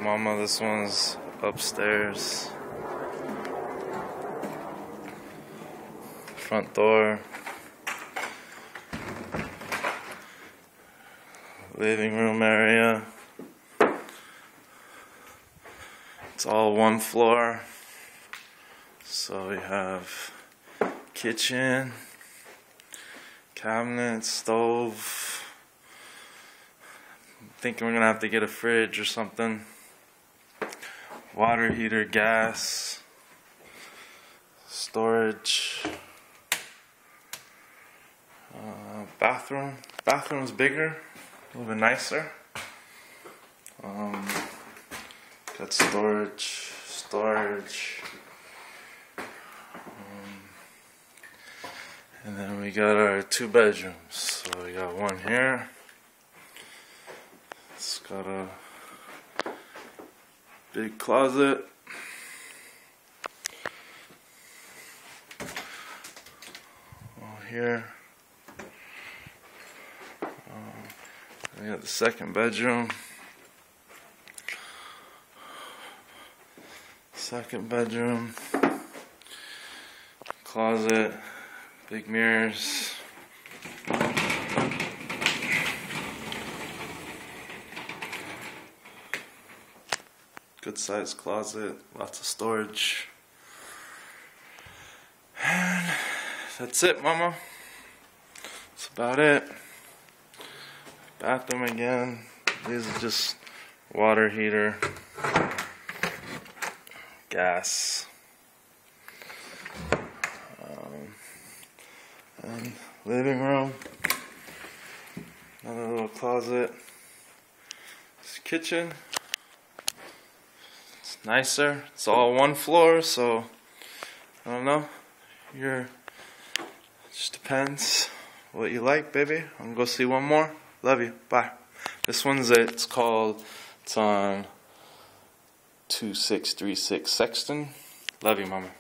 Mama, this one's upstairs. Front door. Living room area. It's all one floor. So we have kitchen, cabinet, stove. I'm thinking we're gonna have to get a fridge or something. Water heater, gas, storage. Bathroom. Bathroom's bigger, a little bit nicer. Got storage. And then we got our 2 bedrooms. So we got one here. It's got a big closet. Here. We got the 2nd bedroom. 2nd bedroom. Closet. Big mirrors. Good sized closet. Lots of storage. And that's it, Mama. That's about it. Bathroom again. These are just water heater, gas, and living room. Another little closet. This kitchen. It's nicer. It's all one floor, so I don't know. It just depends what you like, baby. I'm gonna go see one more. Love you. Bye. This one's it's on 2636 Sexton. Love you, Mama.